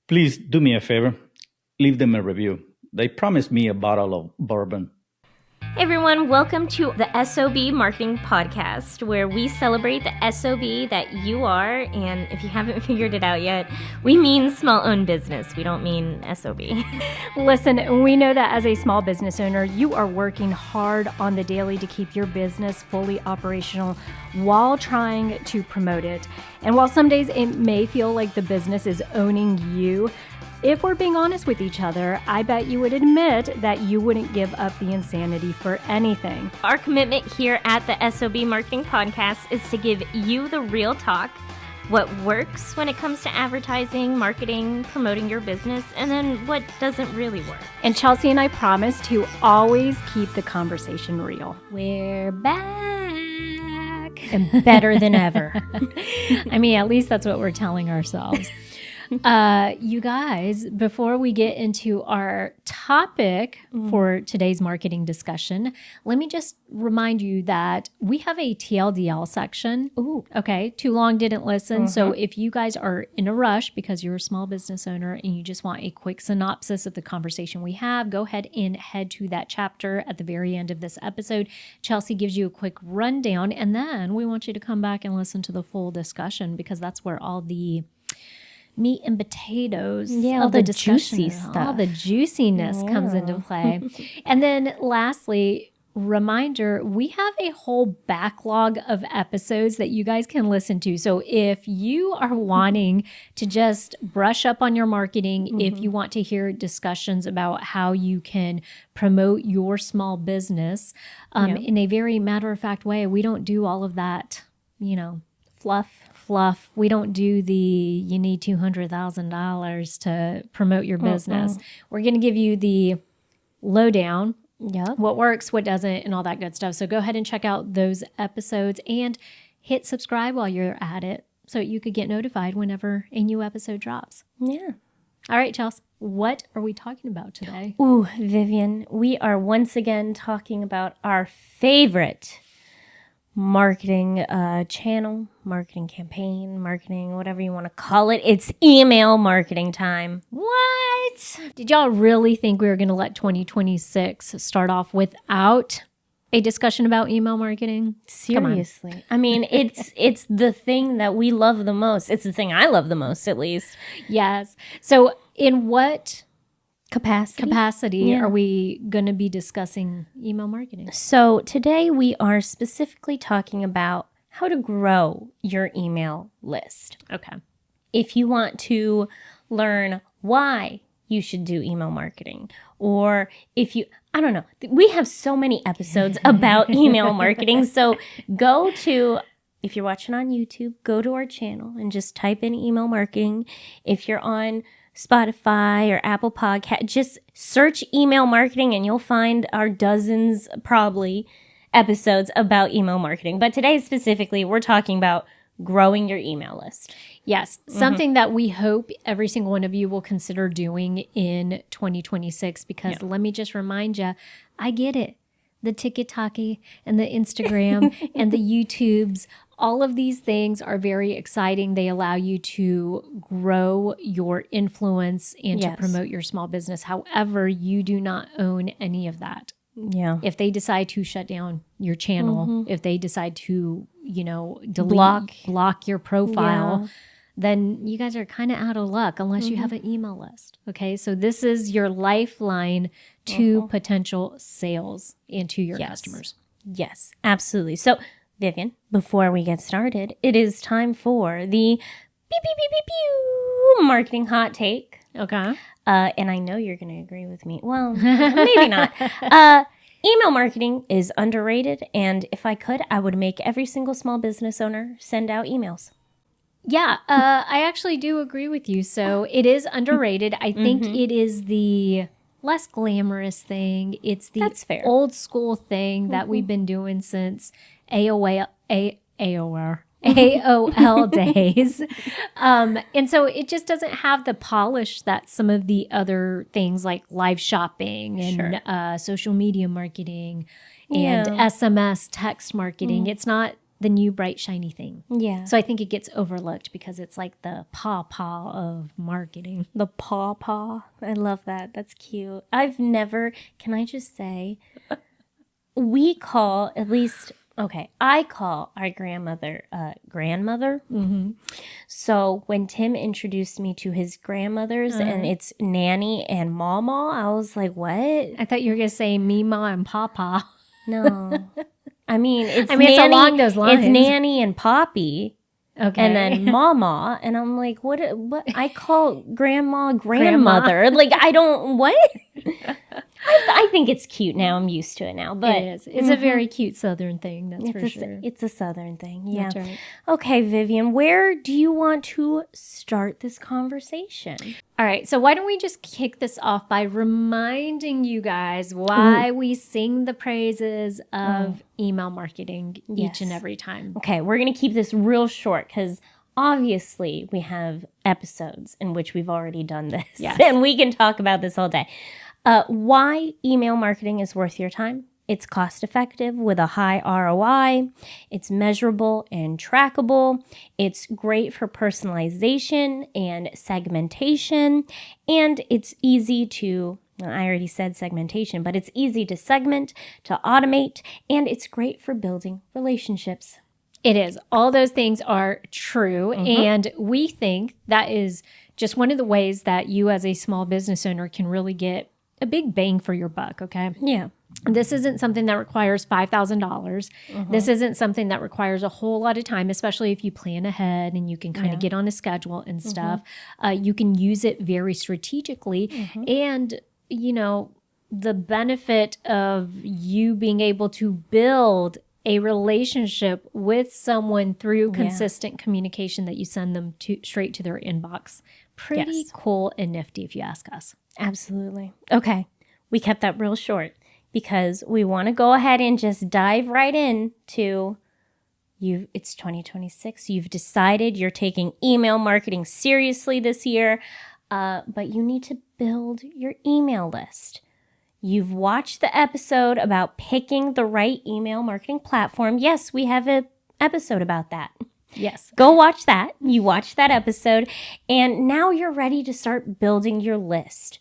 Please do me a favor. Leave them a review. They promised me a bottle of bourbon. Hey everyone, welcome to the S.O.B Marketing Podcast, where we celebrate the S.O.B that you are, and if you haven't figured it out yet, we mean small-owned business. We don't mean S.O.B. Listen, we know that as a small business owner, you are working hard on the daily to keep your business fully operational while trying to promote it. And while some days it may feel like the business is owning you, if we're being honest with each other, I bet you would admit that you wouldn't give up the insanity for anything. Our commitment here at the S.O.B Marketing Podcast is to give you the real talk, what works when it comes to advertising, marketing, promoting your business, and then what doesn't really work. And Chelsea and I promise to always keep the conversation real. We're back and better than ever. I mean, at least that's what we're telling ourselves. You guys, before we get into our topic for today's marketing discussion, let me just remind you that we have a TLDL section. Ooh. Okay. Too long, didn't listen. So if you guys are in a rush because you're a small business owner and you just want a quick synopsis of the conversation we have, go ahead and head to that chapter at the very end of this episode. Chelsea gives you a quick rundown, and then we want you to come back and listen to the full discussion because that's where all the meat and potatoes all the juicy stuff. stuff. All the juiciness comes into play. And then lastly, reminder, we have a whole backlog of episodes that you guys can listen to. So if you are wanting to just brush up on your marketing, if you want to hear discussions about how you can promote your small business in a very matter-of-fact way, we don't do all of that, fluff. We don't do the you need $200,000 to promote your business. We're going to give you the lowdown, what works, what doesn't, and all that good stuff. So go ahead and check out those episodes and hit subscribe while you're at it so you could get notified whenever a new episode drops. Yeah. All right, Chelsea, what are we talking about today? Ooh, Vivian, we are once again talking about our favorite marketing channel, marketing campaign, marketing, whatever you want to call it. It's email marketing time. What? Did y'all really think we were going to let 2026 start off without a discussion about email marketing? Seriously. I mean, it's the thing that we love the most. It's the thing I love the most, at least. Yes. So in what capacity are we going to be discussing email marketing? So today we are specifically talking about how to grow your email list. Okay. If you want to learn why you should do email marketing, or if we have so many episodes about email marketing. So if you're watching on YouTube, go to our channel and just type in email marketing. If you're on Spotify or Apple Podcast, just search email marketing and you'll find our dozens, probably, episodes about email marketing. But today specifically, we're talking about growing your email list. Yes, something that we hope every single one of you will consider doing in 2026, because let me just remind you, I get it. The TikTok and the Instagram and the YouTubes, all of these things are very exciting. They allow you to grow your influence and to promote your small business. However, you do not own any of that. Yeah. If they decide to shut down your channel, if they decide to, block your profile, then you guys are kind of out of luck unless you have an email list. Okay. So this is your lifeline to potential sales and to your customers. Yes, absolutely. So Vivian, before we get started, it is time for the beep, beep, beep, beep, beep, marketing hot take. Okay. And I know you're going to agree with me. Well, maybe not. Email marketing is underrated. And if I could, I would make every single small business owner send out emails. Yeah, I actually do agree with you. So it is underrated. I think it is the less glamorous thing. It's the old school thing that we've been doing since AOL days. And so it just doesn't have the polish that some of the other things like live shopping and social media marketing and SMS text marketing. It's not the new bright shiny thing. Yeah. So I think it gets overlooked because it's like the paw of marketing. The paw. I love that. That's cute. Can I just say, we call, at least, okay, I call our grandmother grandmother. Mm-hmm. So when Tim introduced me to his grandmothers and it's Nanny and Mama, I was like, what? I thought you were going to say Mima and Papa. No. It's it's along those lines. It's Nanny and Poppy. Okay. And then Mama, and I'm like, what? I call Grandma grandmother. Like, I don't, what? I think it's cute now. I'm used to it now. But it is. It's a very cute Southern thing, that's for sure. It's a Southern thing, yeah. That's right. Okay, Vivian, where do you want to start this conversation? All right, so why don't we just kick this off by reminding you guys why we sing the praises of email marketing each and every time. Okay, we're going to keep this real short because obviously we have episodes in which we've already done this. Yes. And we can talk about this all day. Why email marketing is worth your time. It's cost effective with a high ROI. It's measurable and trackable. It's great for personalization and segmentation. And it's easy to, I already said segmentation, but it's easy to segment, to automate, and it's great for building relationships. It is. All those things are true. And we think that is just one of the ways that you as a small business owner can really get a big bang for your buck, okay? Yeah. This isn't something that requires $5,000. This isn't something that requires a whole lot of time, especially if you plan ahead and you can kind of get on a schedule and stuff. You can use it very strategically. And, the benefit of you being able to build a relationship with someone through consistent communication that you send them straight to their inbox. Pretty cool and nifty if you ask us. Absolutely. Okay. We kept that real short because we want to go ahead and just dive right in to it's 2026. You've decided you're taking email marketing seriously this year, but you need to build your email list. You've watched the episode about picking the right email marketing platform. Yes, we have an episode about that. Yes. Go watch that. You watched that episode, and now you're ready to start building your list.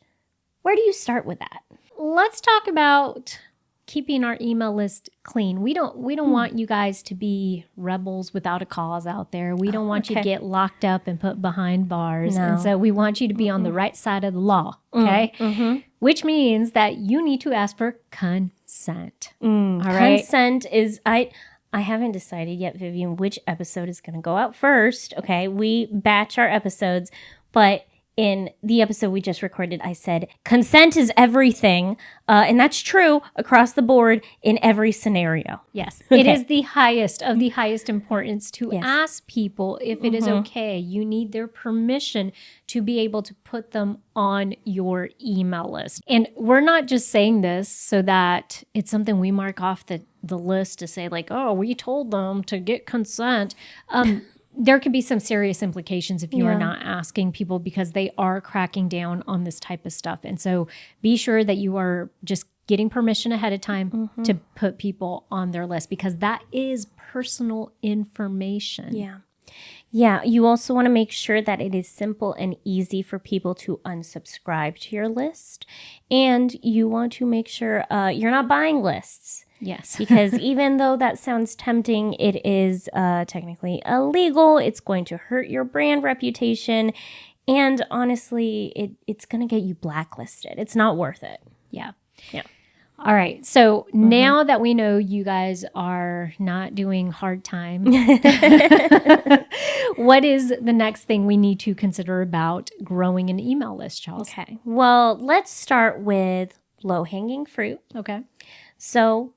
Where do you start with that? Let's talk about keeping our email list clean. We don't want you guys to be rebels without a cause out there. We don't want you to get locked up and put behind bars. No. And so we want you to be on the right side of the law, okay? Which means that you need to ask for consent. All right? Consent is, I haven't decided yet, Vivian, which episode is going to go out first. Okay, we batch our episodes, but in the episode we just recorded, I said consent is everything. And that's true across the board in every scenario. Yes. It is the highest of the highest importance to ask people if it is okay. You need their permission to be able to put them on your email list. And we're not just saying this so that it's something we mark off the list to say like, oh, we told them to get consent. There could be some serious implications if you are not asking people because they are cracking down on this type of stuff. And so be sure that you are just getting permission ahead of time to put people on their list because that is personal information. Yeah. Yeah. You also want to make sure that it is simple and easy for people to unsubscribe to your list. And you want to make sure you're not buying lists. Yes. Because even though that sounds tempting, it is technically illegal. It's going to hurt your brand reputation. And honestly, it's going to get you blacklisted. It's not worth it. Yeah. Yeah. All right. So now that we know you guys are not doing hard time, what is the next thing we need to consider about growing an email list, Charles? Okay. Well, let's start with low-hanging fruit. Okay. So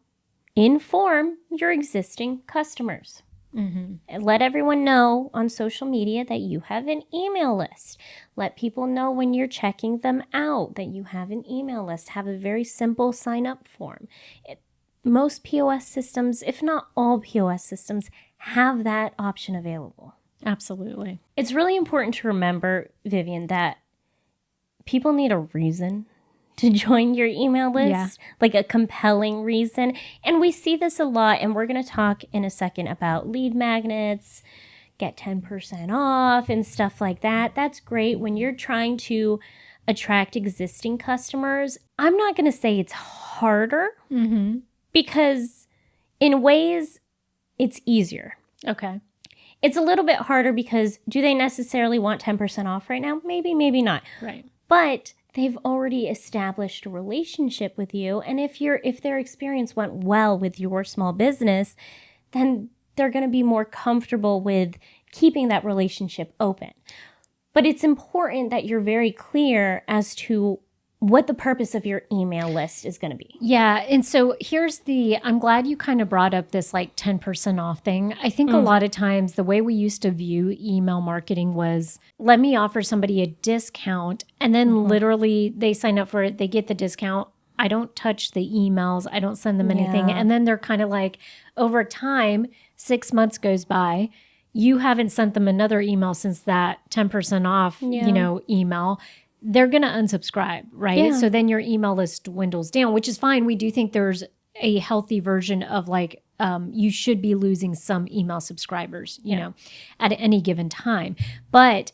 inform your existing customers. And let everyone know on social media that you have an email list. Let people know when you're checking them out that you have an email list. Have a very simple sign-up form. Most POS systems, if not all POS systems, have that option available. Absolutely. It's really important to remember, Vivian, that people need a reason to join your email list, Yeah. like a compelling reason. And we see this a lot, and we're going to talk in a second about lead magnets, get 10% off and stuff like that. That's great when you're trying to attract existing customers. I'm not going to say it's harder because in ways it's easier. Okay. It's a little bit harder because do they necessarily want 10% off right now? Maybe, maybe not. Right. But they've already established a relationship with you. And if their experience went well with your small business, then they're going to be more comfortable with keeping that relationship open. But it's important that you're very clear as to what the purpose of your email list is going to be. Yeah. And so I'm glad you kind of brought up this like 10% off thing. I think a lot of times the way we used to view email marketing was, let me offer somebody a discount, and then literally they sign up for it, they get the discount. I don't touch the emails. I don't send them anything. Yeah. And then they're kind of like, over time, 6 months goes by. You haven't sent them another email since that 10% off, email. They're going to unsubscribe, right? Yeah. So then your email list dwindles down, which is fine. We do think there's a healthy version of like, you should be losing some email subscribers, you know, at any given time. But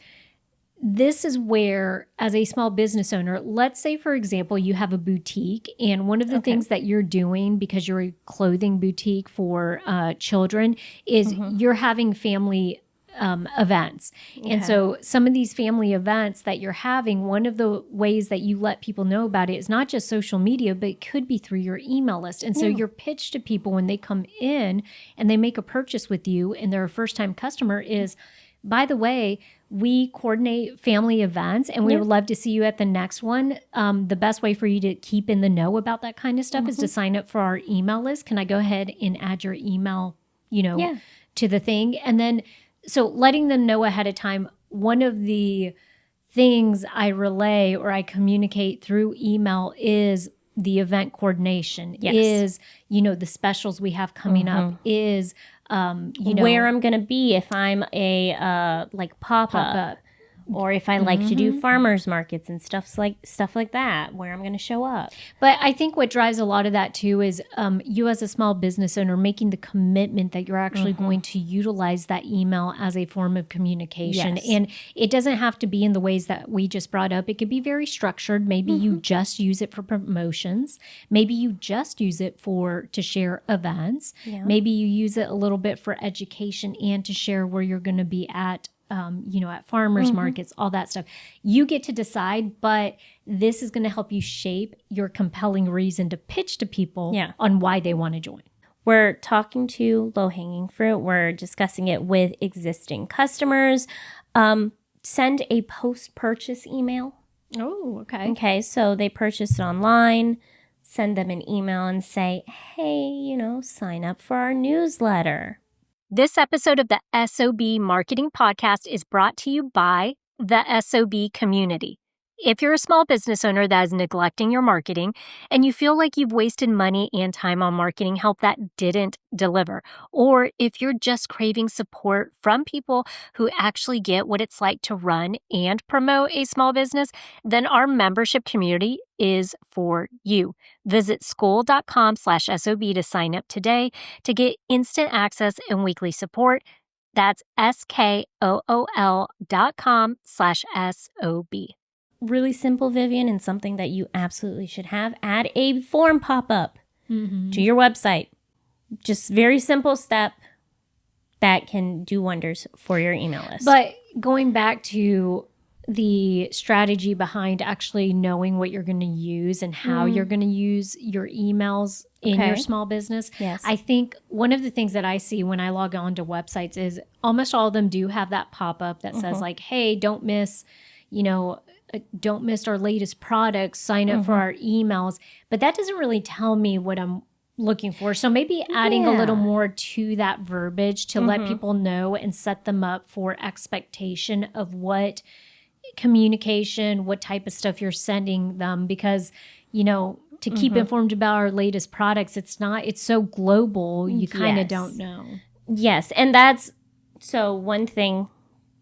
this is where, as a small business owner, let's say, for example, you have a boutique, and one of the things that you're doing, because you're a clothing boutique for children, is you're having family events. And so some of these family events that you're having, one of the ways that you let people know about it is not just social media, but it could be through your email list. And so your pitch to people when they come in and they make a purchase with you and they're a first-time customer is, by the way, we coordinate family events and we would love to see you at the next one. The best way for you to keep in the know about that kind of stuff is to sign up for our email list. Can I go ahead and add your email, to the thing? And then, so letting them know ahead of time, one of the things I relay or I communicate through email is the event coordination, is, the specials we have coming up, is, where I'm going to be if I'm a pop-up. Or if I like to do farmers markets and stuff like that, where I'm going to show up. But I think what drives a lot of that too is you as a small business owner making the commitment that you're actually going to utilize that email as a form of communication. Yes. And it doesn't have to be in the ways that we just brought up. It could be very structured. Maybe you just use it for promotions. Maybe you just use it to share events. Yeah. Maybe you use it a little bit for education and to share where you're going to be at at farmers markets, all that stuff. You get to decide, but this is going to help you shape your compelling reason to pitch to people on why they want to join. We're talking to low-hanging fruit. We're discussing it with existing customers. Send a post-purchase email. Oh, okay. Okay, so they purchased it online. Send them an email and say, hey, sign up for our newsletter. This episode of the S.O.B. Marketing Podcast is brought to you by the S.O.B. community. If you're a small business owner that is neglecting your marketing and you feel like you've wasted money and time on marketing help that didn't deliver, or if you're just craving support from people who actually get what it's like to run and promote a small business, then our membership community is for you. Visit school.com/SOB to sign up today to get instant access and weekly support. That's SKOOL.com/SOB. Really simple, Vivian, and something that you absolutely should have. Add a form pop-up to your website. Just very simple step that can do wonders for your email list. But going back to the strategy behind actually knowing what you're going to use and how you're going to use your emails in your small business. Yes. I think one of the things that I see when I log on to websites is almost all of them do have that pop-up that says like, hey, don't miss our latest products, sign up for our emails. But that doesn't really tell me what I'm looking for. So maybe adding a little more to that verbiage to let people know and set them up for expectation of what communication, what type of stuff you're sending them, because, to keep informed about our latest products, it's so global, you kind of don't know. Yes, and so one thing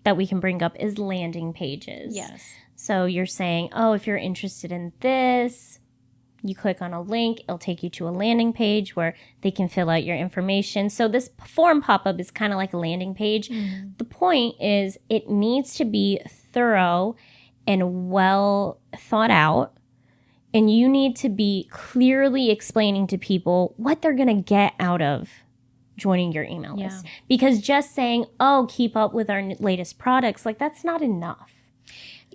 that we can bring up is landing pages. Yes. So you're saying, oh, if you're interested in this, you click on a link, it'll take you to a landing page where they can fill out your information. So this form pop-up is kind of like a landing page. The point is it needs to be thorough and well thought out. And you need to be clearly explaining to people what they're going to get out of joining your email list. Because just saying, oh, keep up with our latest products, like that's not enough.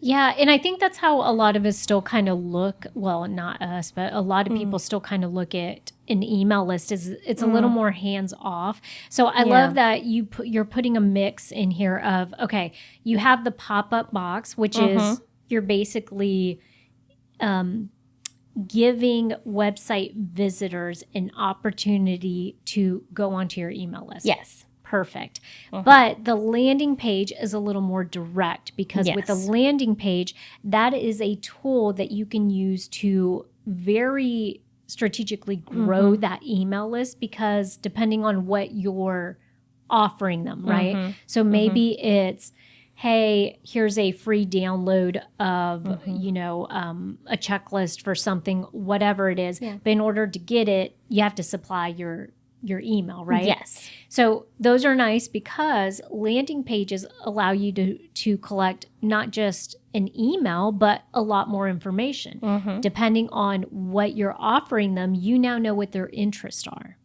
Yeah, and I think that's how a lot of us still kind of look, well, not us, but a lot of people still kind of look at an email list as it's a little more hands off. So I love that you're putting a mix in here of, okay, you have the pop-up box, which is you're basically giving website visitors an opportunity to go onto your email list. Yes. Perfect. But the landing page is a little more direct because with the landing page, that is a tool that you can use to very strategically grow that email list, because depending on what you're offering them, right? So maybe it's, hey, here's a free download of, you know, a checklist for something, whatever it is. But in order to get it, you have to supply your email, right? Yes. So those are nice because landing pages allow you to collect not just an email, but a lot more information. Depending on what you're offering them, you now know what their interests are.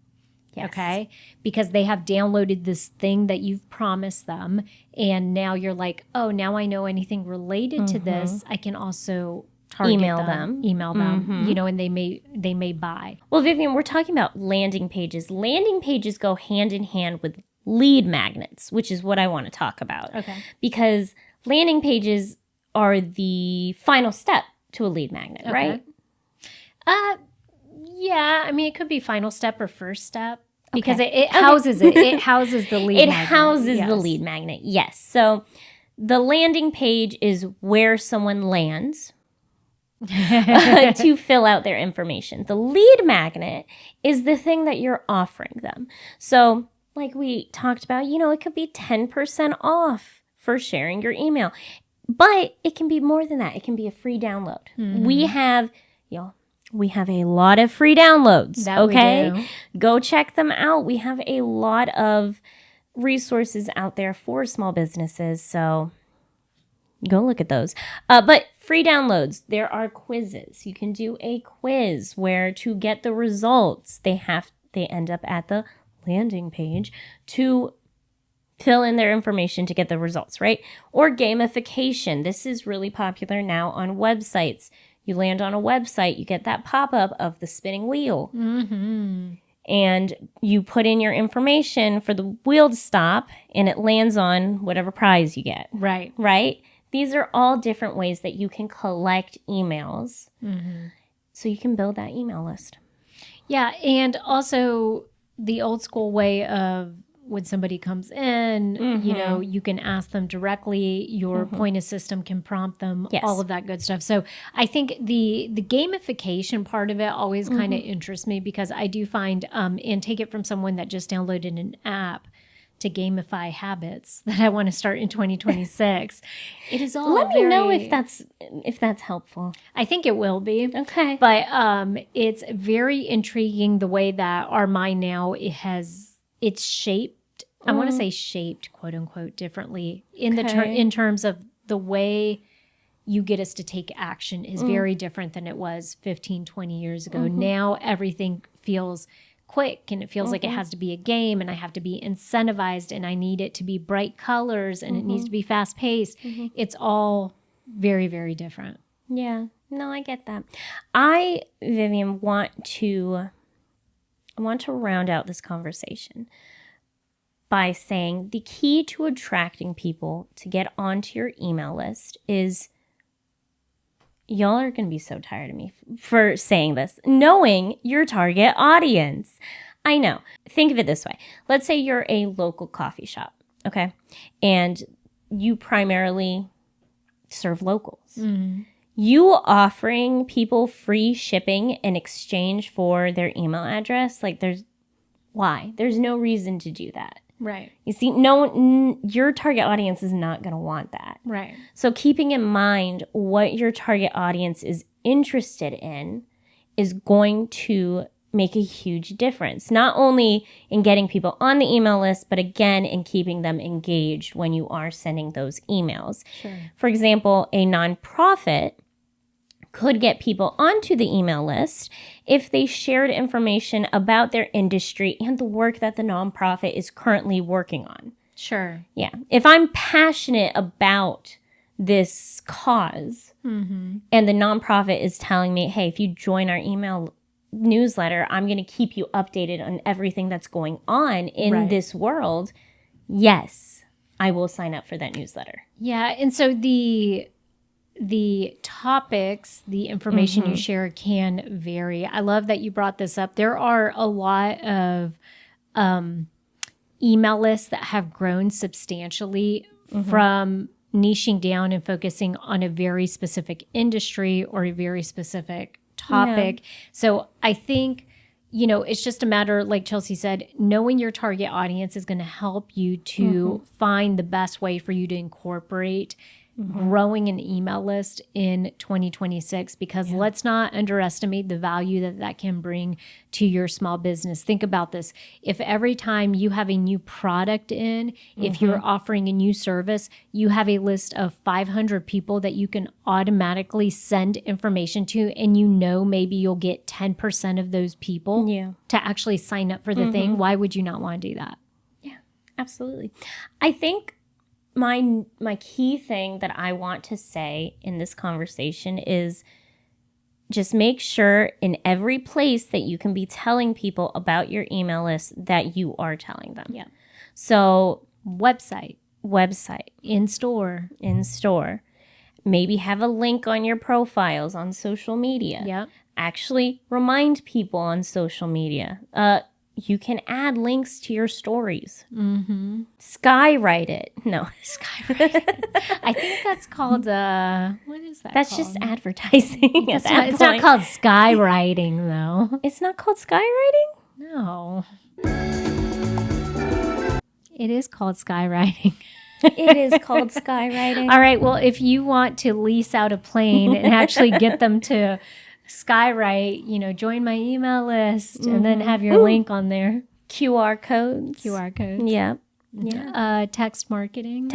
Yes. Okay? Because they have downloaded this thing that you've promised them. And now you're like, oh, now I know anything related to this. I can also Email them, you know, and they may buy. Well, Vivian, we're talking about landing pages. Landing pages go hand in hand with lead magnets, which is what I want to talk about. Okay. Because landing pages are the final step to a lead magnet, right? Yeah. I mean, it could be final step or first step because it houses it. It houses the lead magnet. It houses the lead magnet, yes. So the landing page is where someone lands to fill out their information. The lead magnet is the thing that you're offering them. So like we talked about, you know, it could be 10% off for sharing your email, but it can be more than that. It can be a free download. We have, we have a lot of free downloads. That we do. Go check them out. We have a lot of resources out there for small businesses. So go look at those. But free downloads, there are quizzes. You can do a quiz where to get the results, they end up at the landing page to fill in their information to get the results, right? Or gamification. This is really popular now on websites. You land on a website, you get that pop-up of the spinning wheel. And you put in your information for the wheel to stop, and it lands on whatever prize you get. Right. Right? These are all different ways that you can collect emails so you can build that email list. Yeah, and also the old school way of when somebody comes in, you know, you can ask them directly, your point of system can prompt them, all of that good stuff. So I think the gamification part of it always kind of interests me because I do find, and take it from someone that just downloaded an app to gamify habits that I want to start in 2026. It is all Let me know if that's helpful. I think it will be. Okay. But it's very intriguing the way that our mind now it's shaped. I want to say shaped, quote unquote, differently in terms of the way you get us to take action is very different than it was 15, 20 years ago. Now everything feels quick and it feels like it has to be a game and I have to be incentivized and I need it to be bright colors and it needs to be fast paced. It's all very, very different. Yeah, no, I get that. Vivian, want to round out this conversation by saying the key to attracting people to get onto your email list is, y'all are going to be so tired of me for saying this, knowing your target audience. I know. Think of it this way. Let's say you're a local coffee shop, okay? And you primarily serve locals. You offering people free shipping in exchange for their email address, like there's no reason to do that. Right. You see, your target audience is not going to want that. Right. So keeping in mind what your target audience is interested in is going to make a huge difference, not only in getting people on the email list, but again, in keeping them engaged when you are sending those emails. Sure. For example, a nonprofit could get people onto the email list if they shared information about their industry and the work that the nonprofit is currently working on. Sure. Yeah. If I'm passionate about this cause and the nonprofit is telling me, hey, if you join our email newsletter, I'm going to keep you updated on everything that's going on in this world. Yes, I will sign up for that newsletter. Yeah. And so the topics, the information you share can vary. I love that you brought this up. There are a lot of email lists that have grown substantially from niching down and focusing on a very specific industry or a very specific topic. Yeah. So I think, it's just a matter, like Chelsea said, knowing your target audience is going to help you to find the best way for you to incorporate growing an email list in 2026, because let's not underestimate the value that can bring to your small business. Think about this. If every time you have a new product in, if you're offering a new service, you have a list of 500 people that you can automatically send information to, and maybe you'll get 10% of those people to actually sign up for the thing, why would you not want to do that? Yeah, absolutely. I think my key thing that I want to say in this conversation is just make sure in every place that you can be telling people about your email list that you are telling them. Yeah. So website, in store, maybe have a link on your profiles on social media. Yeah. Actually remind people on social media. You can add links to your stories. Skywrite it. No. Skywrite it. I think that's called, what is that That's called? just advertising. It's not called skywriting, though. It's not called skywriting? No. It is called skywriting. It is called skywriting. All right. Well, if you want to lease out a plane and actually get them to skywrite, join my email list and then have your link on there. QR codes. Yep. Yeah. Text marketing.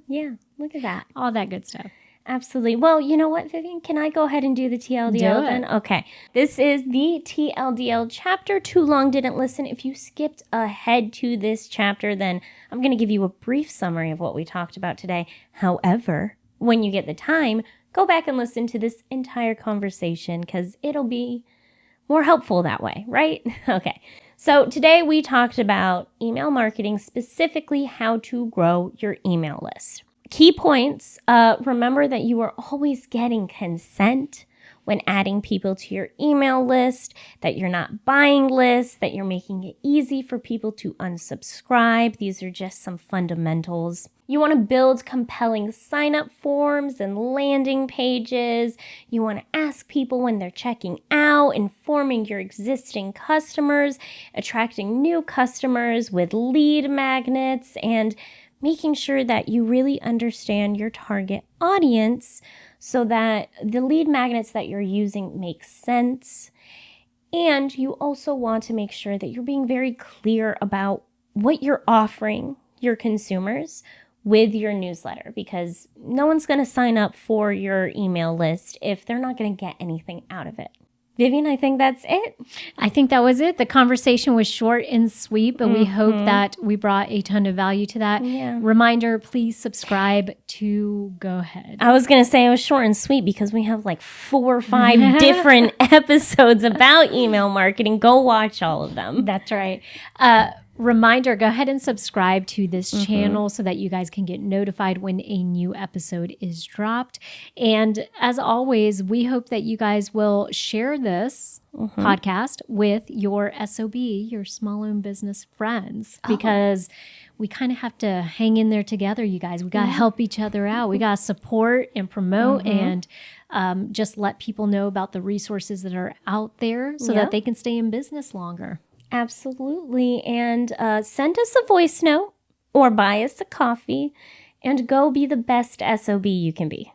Yeah. Look at that. All that good stuff. Absolutely. Well, you know what, Vivian? Can I go ahead and do the TLDL then? Okay. This is the TLDL chapter. Too long didn't listen. If you skipped ahead to this chapter, then I'm going to give you a brief summary of what we talked about today. However, when you get the time, go back and listen to this entire conversation because it'll be more helpful that way, right? Okay. So today we talked about email marketing, specifically how to grow your email list. Key points, remember that you are always getting consent when adding people to your email list, that you're not buying lists, that you're making it easy for people to unsubscribe. These are just some fundamentals. You want to build compelling sign-up forms and landing pages. You want to ask people when they're checking out, informing your existing customers, attracting new customers with lead magnets, and making sure that you really understand your target audience so that the lead magnets that you're using make sense. And you also want to make sure that you're being very clear about what you're offering your consumers with your newsletter, because no one's going to sign up for your email list if they're not going to get anything out of it. Vivian, I think that's it. I think that was it. The conversation was short and sweet, but we hope that we brought a ton of value to that. Yeah. Reminder, please subscribe to Go Ahead. I was going to say it was short and sweet because we have like 4 or 5 different episodes about email marketing. Go watch all of them. That's right. Reminder, go ahead and subscribe to this channel so that you guys can get notified when a new episode is dropped. And as always, we hope that you guys will share this podcast with your S.O.B, your small owned business friends, because we kind of have to hang in there together, you guys. We got to help each other out. We got to support and promote and just let people know about the resources that are out there so that they can stay in business longer. Absolutely. And send us a voice note or buy us a coffee and go be the best SOB you can be.